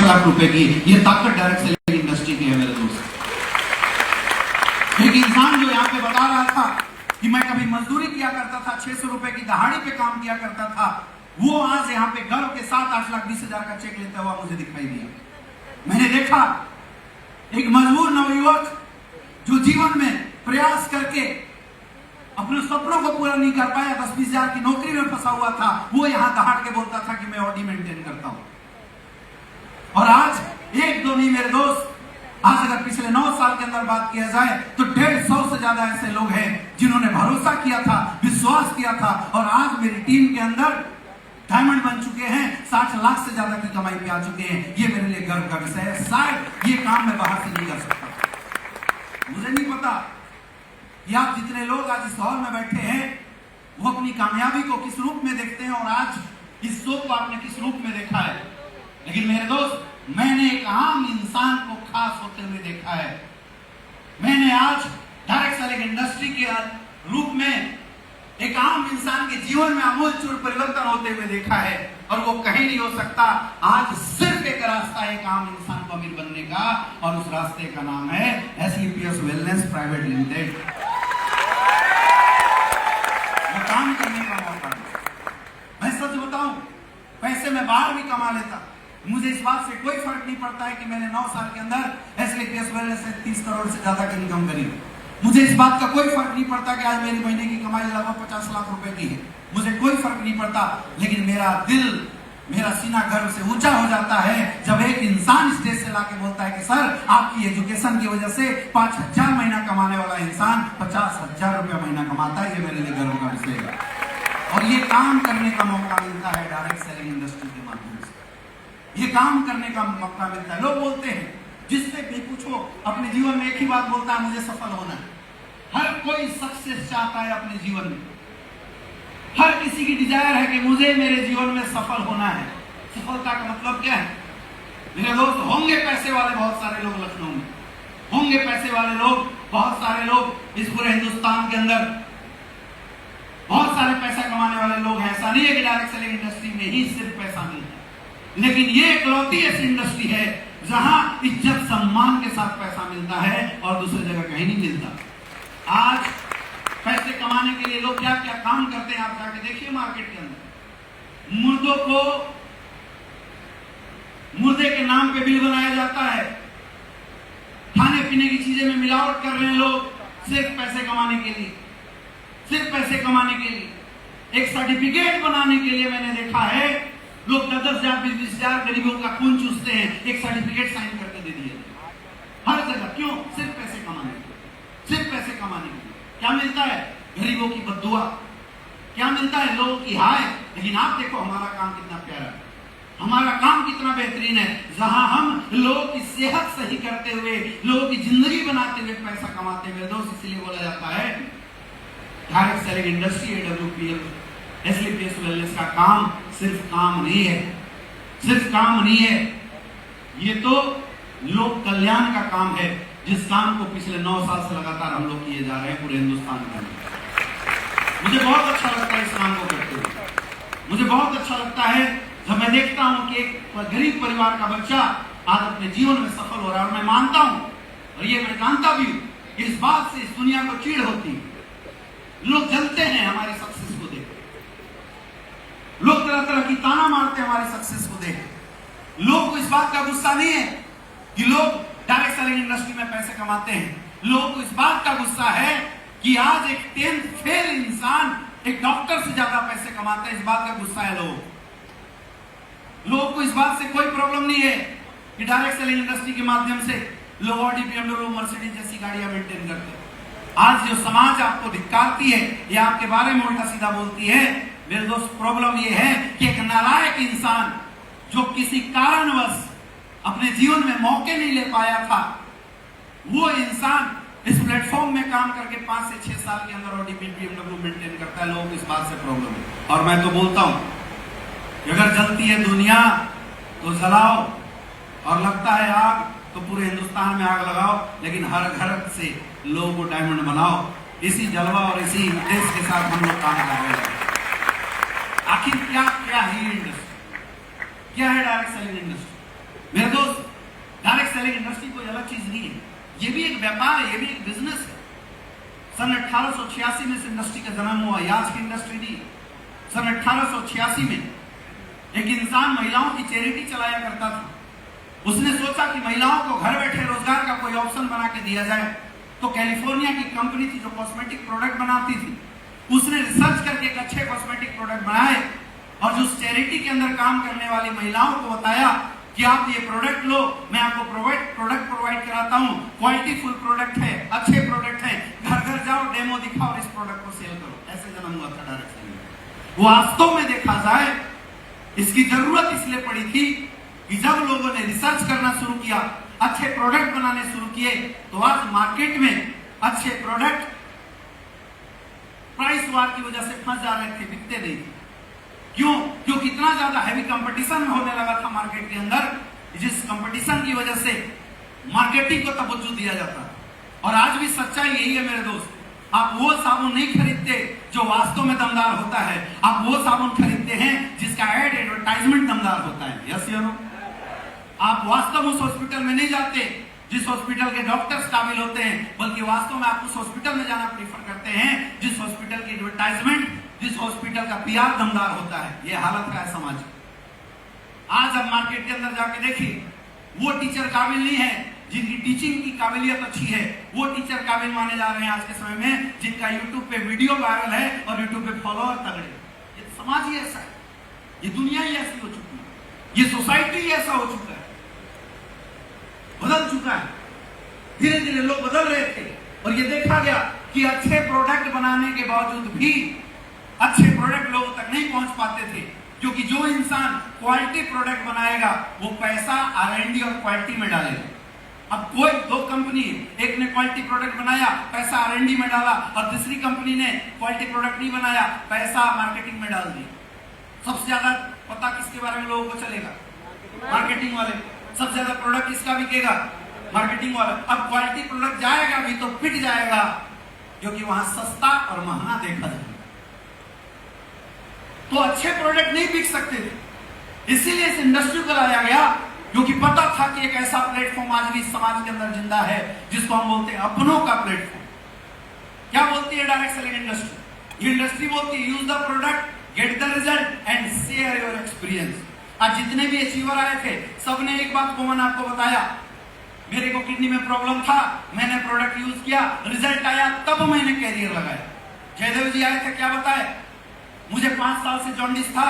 लाख रुपए की। ये ताकत डायरेक्ट सेलिंग इंडस्ट्री की है मेरे दोस्त। एक इंसान जो यहाँ पे बता रहा था कि मैं कभी मजदूरी किया करता था, 600 रुपए की दहाड़ी पे काम किया करता था, वो आज यहाँ पे गर्व के साथ 8,20,000 का चेक लेता हुआ मुझे दिखाई दिया। मैंने देखा एक मजबूर नवयुवक जो जीवन में प्रयास करके अपने सपनों को पूरा नहीं कर पाया, 10-20 हजार की नौकरी में फंसा हुआ था, वो यहां दहाड़ के बोलता था कि मैं ऑडी मेंटेन करता हूं। और आज एक दो नहीं मेरे दोस्त, आज अगर पिछले 9 साल के अंदर बात किया जाए तो 150 से ज्यादा ऐसे लोग हैं जिन्होंने भरोसा किया था, विश्वास किया था, और आज मेरी टीम के अंदर डायमंड बन चुके हैं, 60 लाख से ज्यादा की कमाई पे आ चुके हैं। ये मेरे लिए गर्व का विषय है। शायद ये काम मैं बाहर से नहीं कर सकता। मुझे नहीं पता कि आप जितने लोग आज इस हॉल में बैठे हैं वो अपनी कामयाबी को किस रूप में देखते हैं और आज इस शो को आपने किस रूप में देखा है। लेकिन मेरे दोस्त, मैंने एक आम इंसान को खास होते हुए देखा है। मैंने आज डायरेक्ट सेलिंग इंडस्ट्री के रूप में एक आम इंसान के जीवन में आमूलचूल परिवर्तन होते हुए देखा है, और वो कहीं नहीं हो सकता। आज सिर्फ एक रास्ता है एक आम इंसान को अमीर बनने का, और उस रास्ते का नाम है SEPS वेलनेस प्राइवेट लिमिटेड। वो काम करने का मौका है। मैं सच बताऊं, पैसे में बाहर भी कमा लेता, मुझे इस बात से कोई फर्क नहीं पड़ता है कि मैंने 9 साल के अंदर SEPS वेलनेस से 30 करोड़ से ज्यादा की इनकम करी। मुझे इस बात का कोई फर्क नहीं पड़ता कि आज मेरी महीने की कमाई लगभग 50 लाख रुपए की है, मुझे कोई फर्क नहीं पड़ता। लेकिन मेरा दिल, मेरा सीना गर्व से ऊंचा हो जाता है जब एक इंसान स्टेज से लाके बोलता है कि सर, आपकी एजुकेशन की वजह से 5,000 महीना कमाने वाला इंसान 50,000 रुपया महीना कमाता है। ये मेरे लिए गर्व का विषय है, और ये काम करने का मौका मिलता है डायरेक्ट सेलिंग इंडस्ट्री के माध्यम से। ये काम करने का मौका मिलता है। लोग बोलते हैं, जिससे भी पूछो अपने जीवन में एक ही बात बोलता है, मुझे सफल होना है। हर कोई सक्सेस चाहता है अपने जीवन में। हर किसी की डिजायर है कि मुझे मेरे जीवन में सफल होना है। सफलता का मतलब क्या है मेरे दोस्त? होंगे पैसे वाले बहुत सारे लोग लखनऊ में, होंगे पैसे वाले लोग बहुत सारे लोग इस पूरे हिंदुस्तान के अंदर, बहुत सारे पैसा कमाने वाले लोग हैं। ऐसा नहीं है कि डायरेक्ट सेलिंग इंडस्ट्री में ही सिर्फ पैसा मिलता है, लेकिन ये इकलौती ऐसी इंडस्ट्री है जहां इज्जत सम्मान के साथ पैसा मिलता है और दूसरी जगह कहीं नहीं मिलता। आज पैसे कमाने के लिए लोग क्या क्या काम करते हैं, आप जाके देखिए मार्केट के अंदर। मुर्दों को मुर्दे के नाम पे बिल बनाया जाता है, खाने पीने की चीजें में मिलावट कर रहे हैं लोग, सिर्फ पैसे कमाने के लिए, सिर्फ पैसे कमाने के लिए। एक सर्टिफिकेट बनाने के लिए मैंने देखा है लोग 10,000 20,000 गरीबों का खून चूसते हैं, एक सर्टिफिकेट साइन करके दे दिए हर जगह। क्यों? सिर्फ पैसे कमाने के लिए, सिर्फ पैसे कमाने के लिए। क्या मिलता है? गरीबों की बद्दुआ। क्या मिलता है? लोगों की हाय। लेकिन आप देखो हमारा काम कितना प्यारा है, हमारा काम कितना बेहतरीन है, जहां हम लोगों की सेहत सही करते हुए, लोगों की जिंदगी बनाते हुए पैसा कमाते हैं। मेरे दोस्त, इसलिए बोला जाता है direct selling industry AWPL SEPS wellness का काम सिर्फ काम नहीं है, सिर्फ काम नहीं है, ये तो लोक कल्याण का काम है, जिस काम को पिछले 9 साल से लगातार हम लोग किए जा रहे हैं पूरे हिंदुस्तान में। मुझे बहुत अच्छा लगता है इस काम को करते हुए। मुझे बहुत अच्छा लगता है जब मैं देखता हूं कि एक गरीब परिवार का बच्चा आज अपने जीवन में सफल हो रहा है। और मैं मानता हूं, और ये मैं जानता भी हूं, इस बात से इस दुनिया को चीड़ होती है। लोग जलते हैं हमारे सक्सेस को देख, लोग तरह तरह की ताना मारते हैं हमारे सक्सेस को देख। लोग को इस बात का गुस्सा नहीं है कि लोग डायरेक्ट सेलिंग इंडस्ट्री में पैसे कमाते हैं। लोगों को इस बात का गुस्सा है कि आज एक 10th फेल इंसान एक डॉक्टर से ज्यादा पैसे कमाता है। इस बात का गुस्सा है लोगों को इस बात से कोई प्रॉब्लम नहीं है कि डायरेक्ट सेलिंग इंडस्ट्री के माध्यम से लोग ऑडी BMW मर्सिडीज जैसी गाड़ियां मेंटेन करते हैं। आज जो समाज आपको धिक्कारती है या आपके बारे में उल्टा सीधा बोलती है, मेरे दोस्त, प्रॉब्लम ये है कि एक नालायक इंसान जो किसी कारणवश अपने जीवन में मौके नहीं ले पाया था, वो इंसान इस प्लेटफॉर्म में काम करके 5 से 6 साल के अंदर ऑडी BMW मेंटेन करता है। लोगों को इस बात से प्रॉब्लम है। और मैं तो बोलता हूं कि अगर जलती है दुनिया तो जलाओ, और लगता है आग तो पूरे हिंदुस्तान में आग लगाओ, लेकिन हर घर से लोगों को डायमंड बनाओ। इसी जलवा और इसी उद्देश्य के साथ हम लोग काम कर रहे हैं। आखिर क्या है इंडस्ट्री, क्या है डायरेक्ट सेलिंग इंडस्ट्री? मेरे दोस्त, सेलिंग इंडस्ट्री कोई अलग चीज नहीं है, ये भी एक व्यापार है, ये भी एक बिजनेस है। सन 1886 में इस इंडस्ट्री का जन्म हुआ, आज की इंडस्ट्री नहीं। सन 1886 में एक इंसान महिलाओं की चैरिटी चलाया करता था। उसने सोचा कि महिलाओं को घर बैठे रोजगार का कोई ऑप्शन बना के दिया जाए। तो कैलिफोर्निया की कंपनी थी जो कॉस्मेटिक प्रोडक्ट बनाती थी, उसने रिसर्च करके एक अच्छे कॉस्मेटिक प्रोडक्ट बनाए और जो चैरिटी के अंदर काम करने वाली महिलाओं को बताया कि आप ये प्रोडक्ट लो, मैं आपको प्रोडक्ट प्रोवाइड कराता हूँ, क्वालिटी फुल प्रोडक्ट है, अच्छे प्रोडक्ट है, घर घर जाओ, डेमो दिखाओ और इस प्रोडक्ट को सेल करो। ऐसे जन्म हुआ था डायरेक्ट सेलिंग। वास्तव में देखा जाए इसकी जरूरत इसलिए पड़ी थी कि जब लोगों ने रिसर्च करना शुरू किया, अच्छे प्रोडक्ट बनाने शुरू किए, तो आज मार्केट में अच्छे प्रोडक्ट प्राइस वार की वजह से फंस जा रहे थे, बिकते नहीं थे। क्यों? क्योंकि इतना ज्यादा हैवी कंपटीशन होने लगा था मार्केट के अंदर, जिस कंपटीशन की वजह से मार्केटिंग को तवज्जो दिया जाता है। और आज भी सच्चाई यही है मेरे दोस्त, आप वो साबुन नहीं खरीदते जो वास्तव में दमदार होता है, आप वो साबुन खरीदते हैं जिसका एडवर्टाइजमेंट दमदार होता है। यस या नो? आप वास्तव उस हॉस्पिटल में नहीं जाते जिस हॉस्पिटल के डॉक्टर्स काबिल होते हैं, बल्कि वास्तव में आप उस हॉस्पिटल में जाना प्रीफर करते हैं जिस हॉस्पिटल की एडवर्टाइजमेंट, जिस हॉस्पिटल का पीआर दमदार होता है। ये हालत का है समाज। आज आप मार्केट के अंदर जाके देखिए, वो टीचर काबिल नहीं है जिनकी टीचिंग की काबिलियत अच्छी है, वो टीचर काबिल माने जा रहे हैं आज के समय में जिनका यूट्यूब पे वीडियो वायरल है और यूट्यूब पे फॉलोअर तगड़े। ये समाज ही ऐसा है, ये दुनिया ही ऐसी हो चुकी है, ये सोसाइटी ही ऐसा हो चुका है, बदल चुका है। धीरे धीरे लोग बदल रहे थे और ये देखा गया कि अच्छे प्रोडक्ट बनाने के बावजूद भी अच्छे प्रोडक्ट लोगों तक नहीं पहुंच पाते थे, क्योंकि जो इंसान क्वालिटी प्रोडक्ट बनाएगा वो पैसा आर&डी और क्वालिटी में डालेगा। अब कोई दो कंपनी, एक ने क्वालिटी प्रोडक्ट बनाया, पैसा आर&डी में डाला, और दूसरी कंपनी ने क्वालिटी प्रोडक्ट नहीं बनाया, पैसा मार्केटिंग में डाल दिया। सबसे ज्यादा पता किसके बारे में लोगों को चलेगा? मार्केटिंग वाले। सबसे ज्यादा प्रोडक्ट किसका बिकेगा? मार्केटिंग वाला। अब क्वालिटी प्रोडक्ट जाएगा भी तो पिट जाएगा, क्योंकि वहां सस्ता और महंगा देखा जाएगा। तो अच्छे प्रोडक्ट नहीं बिक सकते थे, इसीलिए इस इंडस्ट्री को लाया गया, क्योंकि पता था कि एक ऐसा प्लेटफॉर्म आज भी समाज के अंदर जिंदा है जिसको हम बोलते हैं अपनों का प्लेटफॉर्म। क्या बोलती है डायरेक्ट सेलिंग इंडस्ट्री? ये इंडस्ट्री बोलती है use the product, get the result and share your experience. आज जितने भी अचीवर आए थे सबने एक बात कॉमन आपको बताया, मेरे को किडनी में प्रॉब्लम था, मैंने प्रोडक्ट यूज किया, रिजल्ट आया, तब मैंने कैरियर लगाया। जयदेव जी आए थे, क्या बताए? मुझे 5 साल से जॉन्डिस था,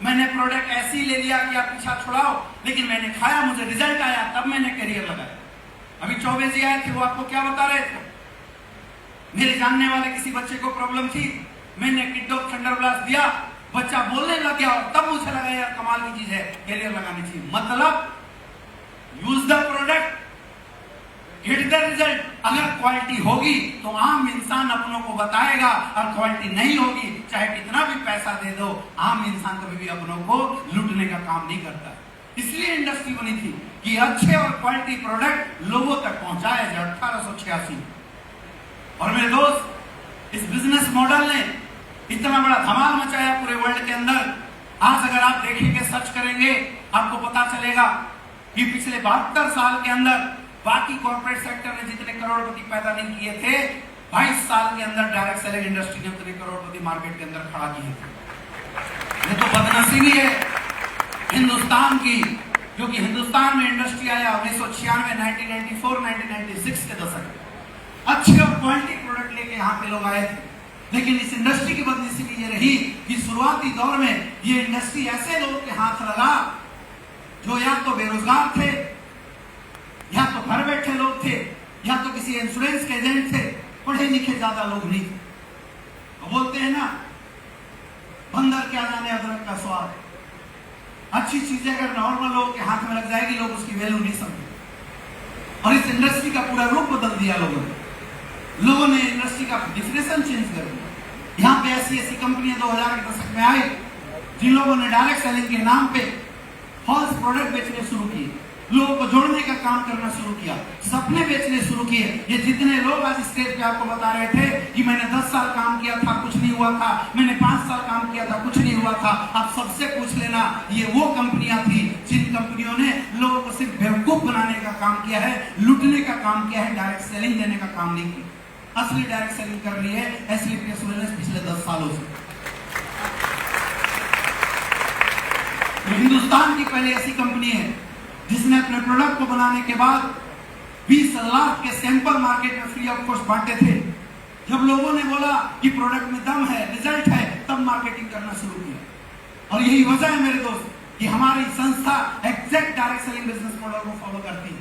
मैंने प्रोडक्ट ऐसे ही ले लिया कि आप पीछा छुड़ाओ, लेकिन मैंने खाया, मुझे रिजल्ट आया, तब मैंने कैरियर लगाया। अभी चौबे जी आए थे, वो आपको क्या बता रहे थे? मेरे जानने वाले किसी बच्चे को प्रॉब्लम थी, मैंने किड ऑफ थंडर ब्लास्ट दिया, बच्चा बोलने लग गया, और तब मुझे लगा यार कमाल की चीज है, कैरियर लगानी चाहिए। मतलब use the product, get the result. अगर क्वालिटी होगी तो आम इंसान अपनों को बताएगा, और क्वालिटी नहीं होगी चाहे कितना भी पैसा दे दो, आम इंसान कभी भी अपनों को लूटने का काम नहीं करता। इसलिए इंडस्ट्री बनी थी कि अच्छे और क्वालिटी प्रोडक्ट लोगों तक पहुंचाया जाए। 1886। और मेरे दोस्त, इस बिजनेस मॉडल ने इतना बड़ा धमाल मचाया पूरे वर्ल्ड के अंदर। आज अगर आप देखेंगे, सर्च करेंगे, आपको पता चलेगा कि पिछले 72 साल के अंदर बाकी कॉर्पोरेट सेक्टर ने जितने करोड़पति पैदा नहीं किए थे, 22 साल के अंदर डायरेक्ट सेलिंग इंडस्ट्री ने उतने करोड़पति मार्केट के अंदर खड़ा किए थे। ये तो बदनसीबी है हिंदुस्तान की, क्योंकि हिंदुस्तान में इंडस्ट्री आया 1996, 1994, 1996 के दशक। अच्छे और क्वालिटी प्रोडक्ट लेके यहाँ पे लोग आए थे, लेकिन इस इंडस्ट्री की बदनसीबी ये रही कि शुरुआती दौर में ये इंडस्ट्री ऐसे लोग के हाथ लगा जो या तो बेरोजगार थे, या तो घर बैठे लोग थे, या तो किसी इंश्योरेंस के एजेंट थे, पढ़े लिखे ज्यादा लोग नहीं थे। तो बोलते हैं ना, बंदर क्या जाने अदरक का स्वाद। अच्छी चीजें अगर नॉर्मल लोग के हाथ में लग जाएगी, लोग उसकी वैल्यू नहीं समझे। और इस इंडस्ट्री का पूरा रूप बदल दिया लोगों ने इंडस्ट्री का डिफिनेशन चेंज कर दिया। यहाँ पे ऐसी कंपनियां 2000 के दशक में आए जिन लोगों ने डायरेक्ट सेलिंग के नाम पे फॉल्स प्रोडक्ट बेचने शुरू किए, लोगों को जोड़ने का काम करना शुरू किया, सपने बेचने शुरू किए। ये जितने लोग आज स्टेज पे आपको बता रहे थे कि मैंने 10 साल काम किया था, कुछ नहीं हुआ था, मैंने 5 साल काम किया था, कुछ नहीं हुआ था, आप सबसे पूछ लेना, ये वो कंपनियां थी जिन कंपनियों ने लोगों को सिर्फ बेवकूफ बनाने का काम किया है, लूटने का काम किया है, डायरेक्ट सेलिंग देने का काम नहीं किया। असली डायरेक्ट सेलिंग कर रही है एसलीपीएस वेलनेस पिछले 10 सालों से। हिंदुस्तान की पहली ऐसी कंपनी है जिसने अपने प्रोडक्ट को बनाने के बाद 20 लाख के सैंपल मार्केट में फ्री ऑफ कॉस्ट बांटे थे। जब लोगों ने बोला कि प्रोडक्ट में दम है, रिजल्ट है, तब मार्केटिंग करना शुरू किया। और यही वजह है मेरे दोस्त कि हमारी संस्था exact direct selling business model को फॉलो करती है।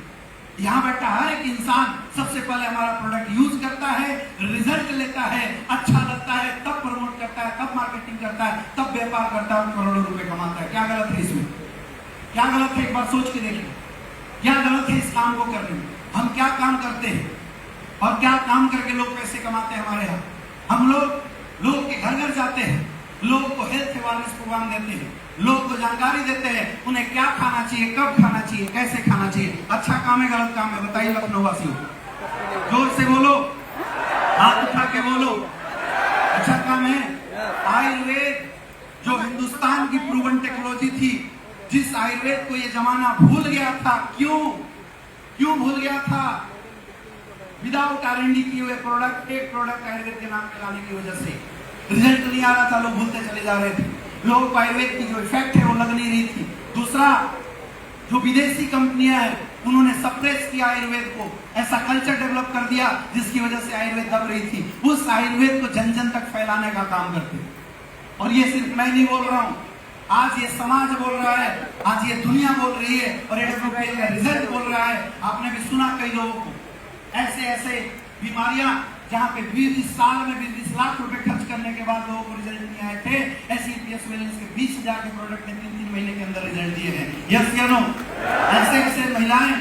यहाँ बैठा हर एक इंसान सबसे पहले हमारा प्रोडक्ट यूज करता है, रिजल्ट लेता है, अच्छा लगता है, तब प्रमोट करता है, तब मार्केटिंग करता है, तब व्यापार करता है और करोड़ों रुपए कमाता है। क्या गलत है इसमें? क्या गलत है? एक बार सोच के देखिए, क्या गलत है इस काम को करने में? हम क्या काम करते हैं और क्या काम करके लोग पैसे कमाते हैं हमारे यहाँ? हम लोग के घर घर जाते हैं, लोगों को हेल्थ अवेयरनेस प्रोग्राम देते हैं, लोगों को जानकारी देते हैं उन्हें क्या खाना चाहिए, कब खाना चाहिए, कैसे खाना चाहिए। अच्छा काम है, गलत काम है? बताइए लखनऊ वासियों, जोर से बोलो, हाथ उठा के बोलो। अच्छा काम है। आयुर्वेद जो हिंदुस्तान की प्रूवन टेक्नोलॉजी थी, जिस आयुर्वेद को ये जमाना भूल गया था, क्यों भूल गया था? विदाउट R&D किए हुए प्रोडक्ट, एक प्रोडक्ट आयुर्वेद के नाम पे लाने की वजह से रिजल्ट नहीं आ रहा था, लोग भूलते चले जा रहे थे, लोगों को आयुर्वेद की जो इफेक्ट है वो लग नहीं रही थी। दूसरा, जो विदेशी कंपनियां हैं उन्होंने सप्रेस किया आयुर्वेद को, ऐसा कल्चर डेवलप कर दिया जिसकी वजह से आयुर्वेद दब रही थी। उस आयुर्वेद को जन जन तक फैलाने का काम करते हैं। और ये सिर्फ मैं नहीं बोल रहा हूँ, आज ये समाज बोल रहा है, आज ये दुनिया बोल रही है और AWPL का रिजल्ट बोल रहा है। आपने भी सुना कई लोगों को ऐसे बीमारियां जहां पे 20 साल में 20 लाख रुपए खर्च करने के बाद लोगों को रिजल्ट नहीं आए थे, एसलीपीएस वेलनेस के 20,000 के प्रोडक्ट ने 3 महीने के अंदर रिजल्ट दिए हैं। यस या नो? ऐसे महिलाएं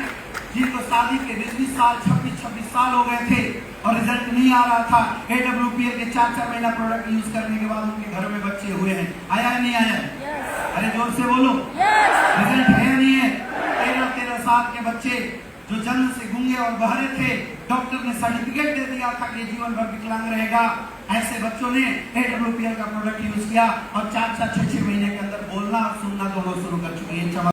जिनको शादी के 20 साल 26 साल हो गए थे और रिजल्ट नहीं आ रहा था, AWPL के 4 महीना प्रोडक्ट यूज करने के बाद उनके घर में बच्चे हुए हैं। आया है नहीं आया? अरे जोर से बोलो, रिजल्ट है नहीं है? 13 साल के बच्चे जो जन्म से गूंगे और बहरे थे, डॉक्टर ने सर्टिफिकेट दे दिया था कि जीवन भर विकलांग रहेगा। ऐसे बच्चों ने AWPL का प्रोडक्ट यूज किया और 4-6 महीने के अंदर बोलना और सुनना दोनों शुरू कर चुके हैं।